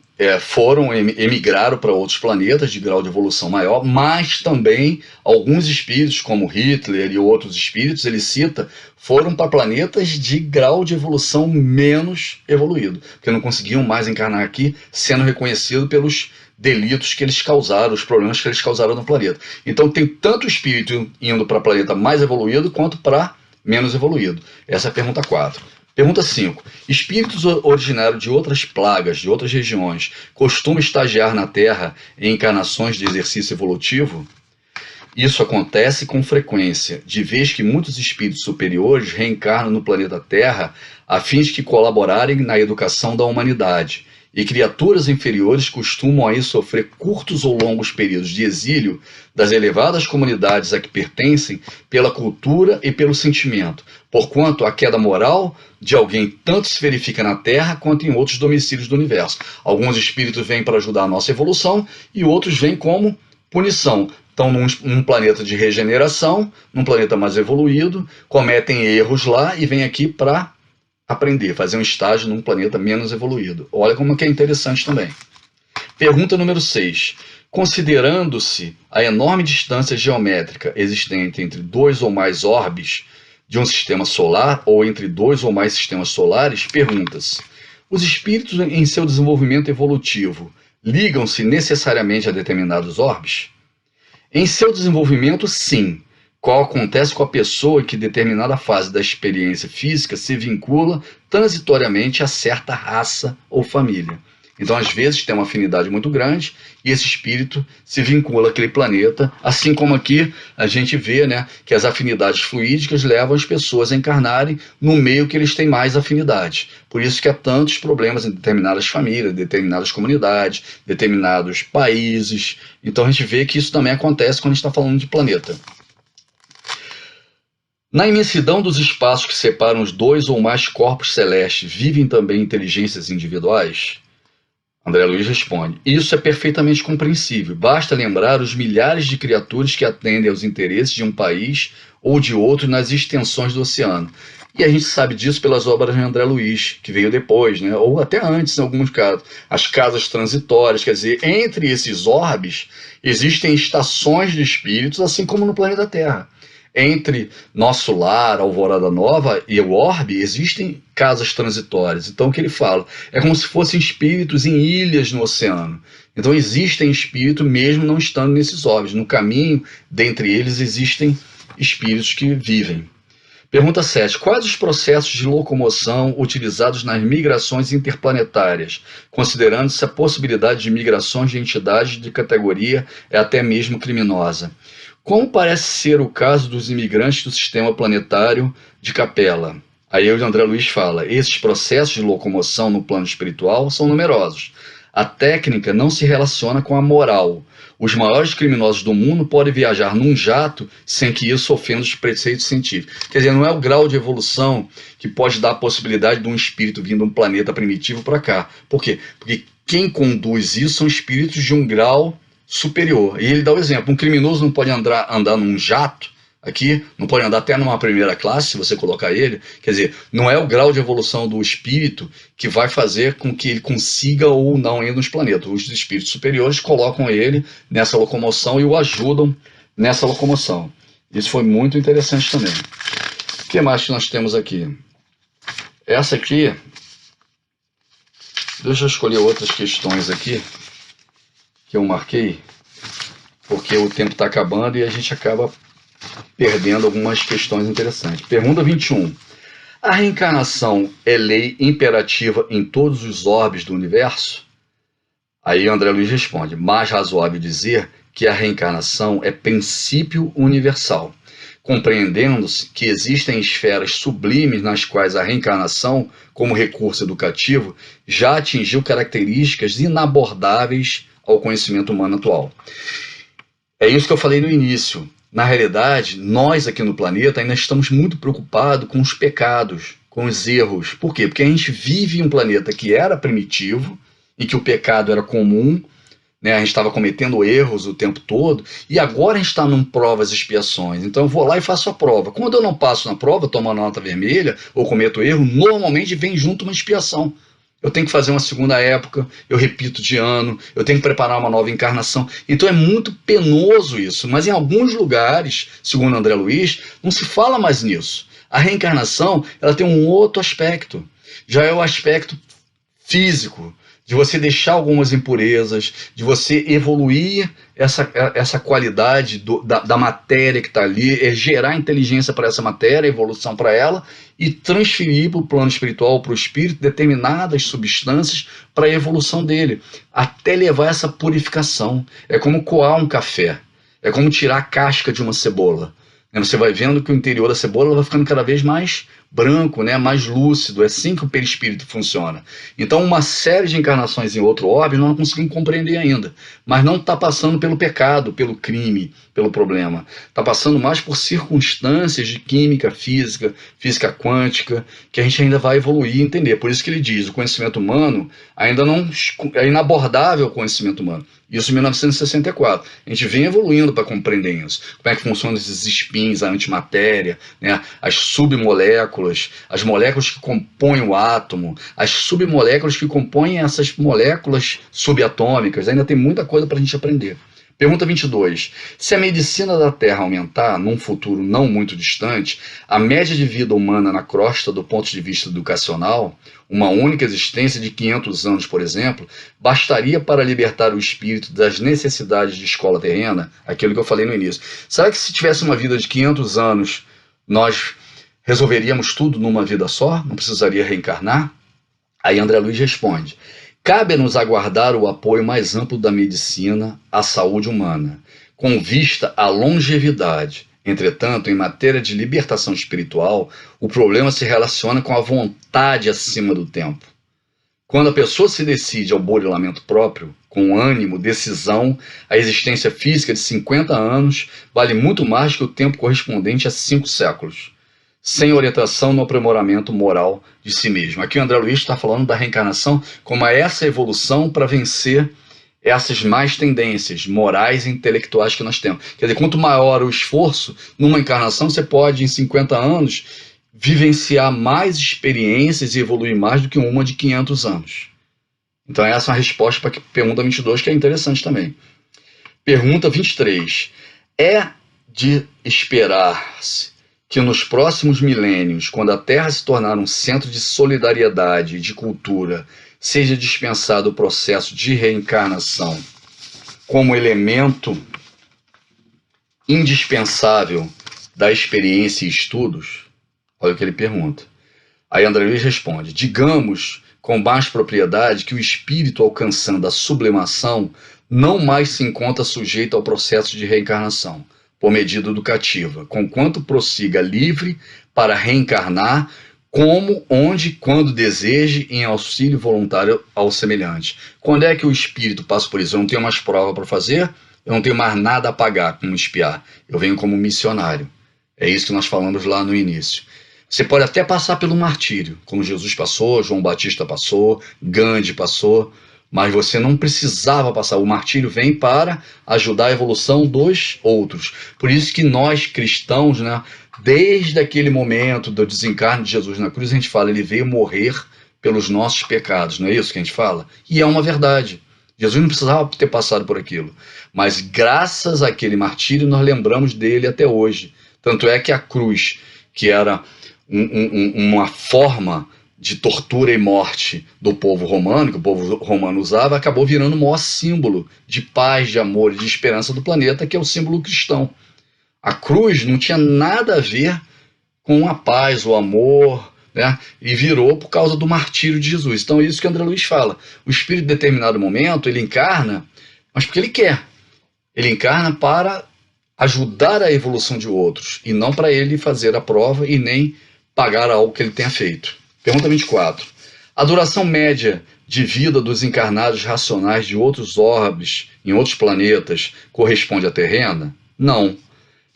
emigraram para outros planetas de grau de evolução maior, mas também alguns espíritos, como Hitler e outros espíritos, ele cita, foram para planetas de grau de evolução menos evoluído, porque não conseguiam mais encarnar aqui, sendo reconhecido pelos delitos que eles causaram, os problemas que eles causaram no planeta. Então, tem tanto espírito indo para planeta mais evoluído quanto para menos evoluído. Essa é a pergunta 4. Pergunta 5. Espíritos originários de outras plagas, de outras regiões, costumam estagiar na Terra em encarnações de exercício evolutivo? Isso acontece com frequência, de vez que muitos espíritos superiores reencarnam no planeta Terra a fim de colaborarem na educação da humanidade, e criaturas inferiores costumam aí sofrer curtos ou longos períodos de exílio das elevadas comunidades a que pertencem pela cultura e pelo sentimento, porquanto a queda moral de alguém tanto se verifica na Terra quanto em outros domicílios do universo. Alguns espíritos vêm para ajudar a nossa evolução e outros vêm como punição. Estão num planeta de regeneração, num planeta mais evoluído, cometem erros lá e vêm aqui para aprender, fazer um estágio num planeta menos evoluído. Olha como que é interessante também. Pergunta número 6. Considerando-se a enorme distância geométrica existente entre dois ou mais orbes de um sistema solar ou entre dois ou mais sistemas solares, pergunta-se: Os espíritos, em seu desenvolvimento evolutivo, ligam-se necessariamente a determinados orbes? Em seu desenvolvimento, sim. Qual acontece com a pessoa que, em determinada fase da experiência física, se vincula transitoriamente a certa raça ou família. Então, às vezes, tem uma afinidade muito grande e esse espírito se vincula àquele planeta, assim como aqui a gente vê, né, que as afinidades fluídicas levam as pessoas a encarnarem no meio que eles têm mais afinidade. Por isso que há tantos problemas em determinadas famílias, determinadas comunidades, determinados países. Então, a gente vê que isso também acontece quando a gente está falando de planeta. Na imensidão dos espaços que separam os dois ou mais corpos celestes, vivem também inteligências individuais? André Luiz responde: isso é perfeitamente compreensível. Basta lembrar os milhares de criaturas que atendem aos interesses de um país ou de outro nas extensões do oceano. E a gente sabe disso pelas obras de André Luiz, que veio depois, né? Ou até antes, em alguns casos. As casas transitórias, quer dizer, entre esses orbes existem estações de espíritos, assim como no planeta Terra. Entre nosso lar, Alvorada Nova, e o orbe, existem casas transitórias. Então, o que ele fala? É como se fossem espíritos em ilhas no oceano. Então, existem espíritos mesmo não estando nesses orbes. No caminho, dentre eles, existem espíritos que vivem. Pergunta 7. Quais os processos de locomoção utilizados nas migrações interplanetárias, considerando-se a possibilidade de migrações de entidades de categoria é até mesmo criminosa? Como parece ser o caso dos imigrantes do sistema planetário de Capela? Aí o André Luiz fala: esses processos de locomoção no plano espiritual são numerosos. A técnica não se relaciona com a moral. Os maiores criminosos do mundo podem viajar num jato sem que isso ofenda os preceitos científicos. Quer dizer, não é o grau de evolução que pode dar a possibilidade de um espírito vindo de um planeta primitivo para cá. Por quê? Porque quem conduz isso são espíritos de um grau superior. E ele dá o exemplo: um criminoso não pode andar num jato aqui, não pode andar até numa primeira classe, se você colocar ele. Quer dizer, não é o grau de evolução do espírito que vai fazer com que ele consiga ou não ir nos planetas. Os espíritos superiores colocam ele nessa locomoção e o ajudam nessa locomoção. Isso foi muito interessante também. O que mais que nós temos aqui? Essa aqui, deixa eu escolher outras questões aqui que eu marquei, porque o tempo está acabando e a gente acaba perdendo algumas questões interessantes. Pergunta 21. A reencarnação é lei imperativa em todos os orbes do universo? Aí André Luiz responde: mais razoável dizer que a reencarnação é princípio universal, compreendendo-se que existem esferas sublimes nas quais a reencarnação, como recurso educativo, já atingiu características inabordáveis ao conhecimento humano atual. É isso que eu falei no início. Na realidade, nós aqui no planeta ainda estamos muito preocupados com os pecados, com os erros. Por quê? Porque a gente vive em um planeta que era primitivo, em que o pecado era comum, né? A gente estava cometendo erros o tempo todo, e agora a gente está num provas e expiações. Então eu vou lá e faço a prova. Quando eu não passo na prova, tomo a nota vermelha, ou cometo erro, normalmente vem junto uma expiação. Eu tenho que fazer uma segunda época, eu repito de ano, eu tenho que preparar uma nova encarnação. Então é muito penoso isso, mas em alguns lugares, segundo André Luiz, não se fala mais nisso. A reencarnação, ela tem um outro aspecto, já é o aspecto físico, de você deixar algumas impurezas, de você evoluir essa qualidade da matéria que está ali, gerar inteligência para essa matéria, evolução para ela, e transferir para o plano espiritual, para o espírito, determinadas substâncias para a evolução dele, até levar essa purificação. É como coar um café, é como tirar a casca de uma cebola. Você vai vendo que o interior da cebola vai ficando cada vez mais branco, né, mais lúcido. É assim que o perispírito funciona. Então, uma série de encarnações em outro orbe nós não conseguimos compreender ainda. Mas não está passando pelo pecado, pelo crime, pelo problema. Está passando mais por circunstâncias de química, física quântica, que a gente ainda vai evoluir e entender. Por isso que ele diz: o conhecimento humano ainda não é inabordável, o conhecimento humano. Isso em 1964. A gente vem evoluindo para compreender isso. Como é que funcionam esses spins, a antimatéria, né? As submoléculas, as moléculas que compõem o átomo, as submoléculas que compõem essas moléculas subatômicas. Ainda tem muita coisa para a gente aprender. Pergunta 22. Se a medicina da Terra aumentar, num futuro não muito distante, a média de vida humana na crosta do ponto de vista educacional, uma única existência de 500 anos, por exemplo, bastaria para libertar o espírito das necessidades de escola terrena? Aquilo que eu falei no início. Será que se tivesse uma vida de 500 anos, nós resolveríamos tudo numa vida só? Não precisaria reencarnar? Aí André Luiz responde: cabe-nos aguardar o apoio mais amplo da medicina à saúde humana, com vista à longevidade. Entretanto, em matéria de libertação espiritual, o problema se relaciona com a vontade acima do tempo. Quando a pessoa se decide ao burilamento próprio, com ânimo, decisão, a existência física de 50 anos vale muito mais que o tempo correspondente a 5 séculos, sem orientação no aprimoramento moral de si mesmo. Aqui o André Luiz está falando da reencarnação como essa evolução para vencer essas más tendências morais e intelectuais que nós temos. Quer dizer, quanto maior o esforço numa encarnação, você pode, em 50 anos, vivenciar mais experiências e evoluir mais do que uma de 500 anos. Então essa é uma resposta para a pergunta 22, que é interessante também. Pergunta 23. É de esperar-se que nos próximos milênios, quando a Terra se tornar um centro de solidariedade e de cultura, seja dispensado o processo de reencarnação como elemento indispensável da experiência e estudos? Olha o que ele pergunta. Aí André Luiz responde: digamos com mais propriedade que o espírito, alcançando a sublimação, não mais se encontra sujeito ao processo de reencarnação, por medida educativa, conquanto prossiga livre para reencarnar como, onde, quando deseje, em auxílio voluntário ao semelhante. Quando é que o espírito passa por isso? Eu não tenho mais prova para fazer, eu não tenho mais nada a pagar como espiar. Eu venho como missionário. É isso que nós falamos lá no início. Você pode até passar pelo martírio, como Jesus passou, João Batista passou, Gandhi passou, mas você não precisava passar. O martírio vem para ajudar a evolução dos outros. Por isso que nós, cristãos, né, desde aquele momento do desencarne de Jesus na cruz, a gente fala, ele veio morrer pelos nossos pecados, não é isso que a gente fala? E é uma verdade. Jesus não precisava ter passado por aquilo. Mas graças àquele martírio, nós lembramos dele até hoje. Tanto é que a cruz, que era uma forma de tortura e morte do povo romano, que o povo romano usava, acabou virando o maior símbolo de paz, de amor e de esperança do planeta, que é o símbolo cristão. A cruz não tinha nada a ver com a paz, o amor, né? E virou por causa do martírio de Jesus. Então é isso que André Luiz fala. O espírito, em determinado momento, ele encarna, mas porque ele quer. Ele encarna para ajudar a evolução de outros, e não para ele fazer a prova e nem pagar algo que ele tenha feito. Pergunta 24. A duração média de vida dos encarnados racionais de outros orbes, em outros planetas, corresponde à terrena? Não.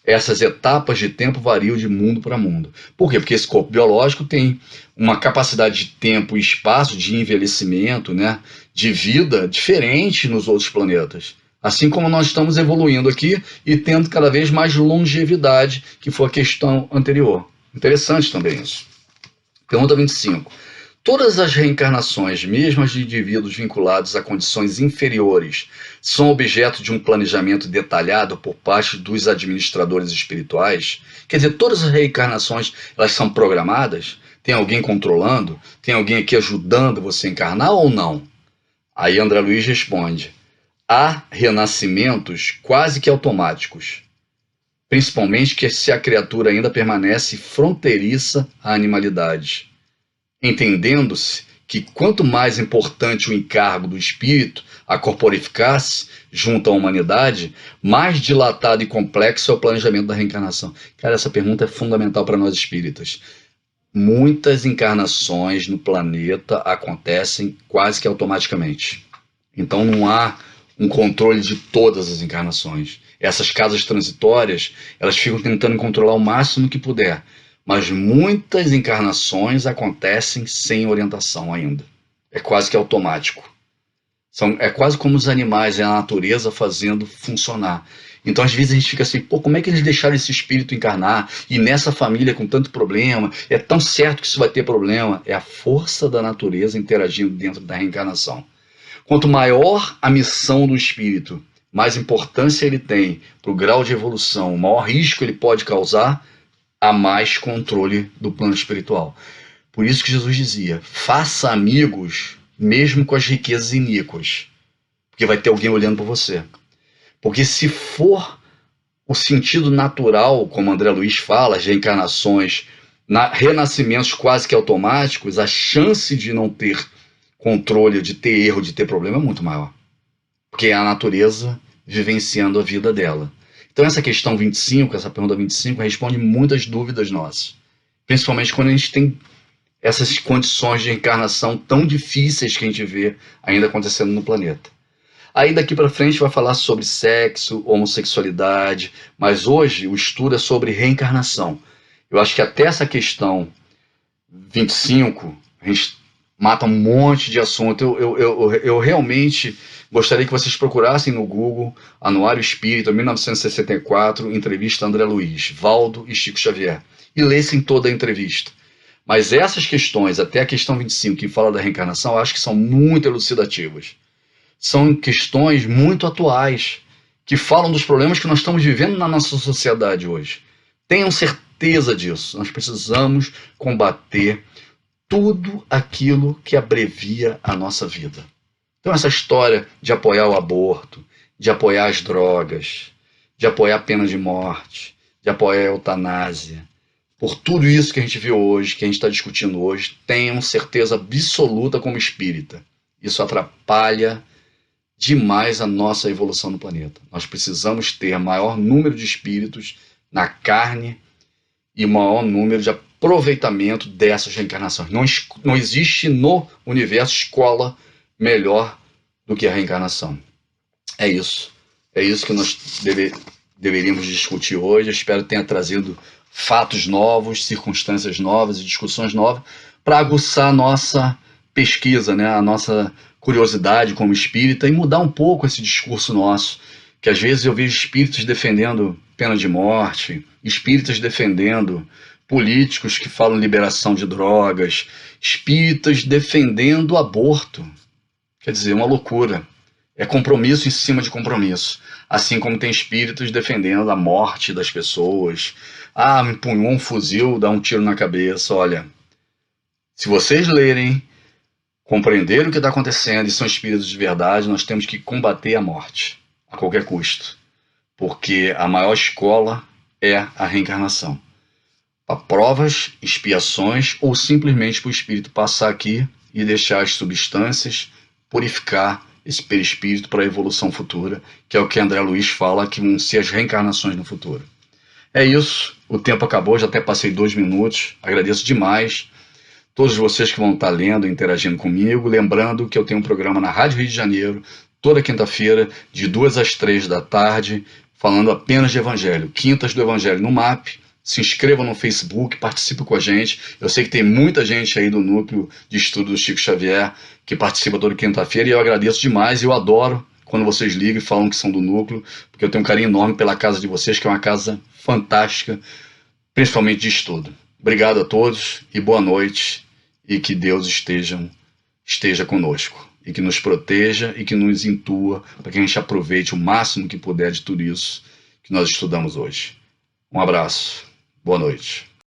Essas etapas de tempo variam de mundo para mundo. Por quê? Porque esse corpo biológico tem uma capacidade de tempo e espaço de envelhecimento, né, de vida diferente nos outros planetas. Assim como nós estamos evoluindo aqui e tendo cada vez mais longevidade, que foi a questão anterior. Interessante também isso. Pergunta 25. Todas as reencarnações, mesmo as de indivíduos vinculados a condições inferiores, são objeto de um planejamento detalhado por parte dos administradores espirituais? Quer dizer, todas as reencarnações, elas são programadas? Tem alguém controlando? Tem alguém aqui ajudando você a encarnar ou não? Aí André Luiz responde: há renascimentos quase que automáticos, principalmente que se a criatura ainda permanece fronteiriça à animalidade, entendendo-se que quanto mais importante o encargo do espírito a corporificar-se junto à humanidade, mais dilatado e complexo é o planejamento da reencarnação. Cara, essa pergunta é fundamental para nós espíritas. Muitas encarnações no planeta acontecem quase que automaticamente. Então não há um controle de todas as encarnações. Essas casas transitórias, elas ficam tentando controlar o máximo que puder, mas muitas encarnações acontecem sem orientação ainda. É quase que automático. É quase como os animais, é a natureza fazendo funcionar. Então, às vezes, a gente fica assim, pô, como é que eles deixaram esse espírito encarnar? E nessa família com tanto problema, é tão certo que isso vai ter problema. É a força da natureza interagindo dentro da reencarnação. Quanto maior a missão do espírito, mais importância ele tem para o grau de evolução, maior risco ele pode causar, há mais controle do plano espiritual. Por isso que Jesus dizia, faça amigos mesmo com as riquezas iníquas, porque vai ter alguém olhando por você. Porque se for o sentido natural, como André Luiz fala, as reencarnações, renascimentos quase que automáticos, a chance de não ter controle, de ter erro, de ter problema é muito maior. Porque é a natureza vivenciando a vida dela. Então essa questão 25, essa pergunta 25, responde muitas dúvidas nossas. Principalmente quando a gente tem essas condições de encarnação tão difíceis que a gente vê ainda acontecendo no planeta. Aí daqui para frente vai falar sobre sexo, homossexualidade, mas hoje o estudo é sobre reencarnação. Eu acho que até essa questão 25, a gente mata um monte de assunto. Eu realmente gostaria que vocês procurassem no Google Anuário Espírita, 1964, entrevista André Luiz, Valdo e Chico Xavier, e lessem toda a entrevista. Mas essas questões, até a questão 25, que fala da reencarnação, eu acho que são muito elucidativas. São questões muito atuais, que falam dos problemas que nós estamos vivendo na nossa sociedade hoje. Tenham certeza disso. Nós precisamos combater tudo aquilo que abrevia a nossa vida. Então essa história de apoiar o aborto, de apoiar as drogas, de apoiar a pena de morte, de apoiar a eutanásia, por tudo isso que a gente viu hoje, que a gente está discutindo hoje, tenham certeza absoluta como espírita. Isso atrapalha demais a nossa evolução no planeta. Nós precisamos ter maior número de espíritos na carne e maior número de aproveitamento dessas reencarnações. Não existe no universo escola melhor do que a reencarnação. É isso. É isso que nós deveríamos discutir hoje. Eu espero que tenha trazido fatos novos, circunstâncias novas e discussões novas para aguçar a nossa pesquisa, né? A nossa curiosidade como espírita e mudar um pouco esse discurso nosso, que às vezes eu vejo espíritos defendendo pena de morte, espíritas defendendo políticos que falam liberação de drogas, espíritas defendendo aborto. Quer dizer, uma loucura. É compromisso em cima de compromisso. Assim como tem espíritos defendendo a morte das pessoas. Ah, me empunhou um fuzil, dá um tiro na cabeça. Olha, se vocês lerem, compreenderem o que está acontecendo e são espíritos de verdade, nós temos que combater a morte, a qualquer custo. Porque a maior escola é a reencarnação. Para provas, expiações ou simplesmente para o espírito passar aqui e deixar as substâncias purificar esse perispírito para a evolução futura, que é o que André Luiz fala que vão ser as reencarnações no futuro. É isso, o tempo acabou, já até passei 2 minutos, agradeço demais todos vocês que vão estar lendo e interagindo comigo, lembrando que eu tenho um programa na Rádio Rio de Janeiro, toda quinta-feira, de 2 às 3 da tarde, falando apenas de Evangelho, Quintas do Evangelho no MAP. Se inscreva no Facebook, participe com a gente. Eu sei que tem muita gente aí do núcleo de estudo do Chico Xavier que participa toda quinta-feira e eu agradeço demais. Eu adoro quando vocês ligam e falam que são do núcleo, porque eu tenho um carinho enorme pela casa de vocês, que é uma casa fantástica, principalmente de estudo. Obrigado a todos e boa noite, e que Deus esteja conosco, e que nos proteja e que nos intua para que a gente aproveite o máximo que puder de tudo isso que nós estudamos hoje. Um abraço. Boa noite.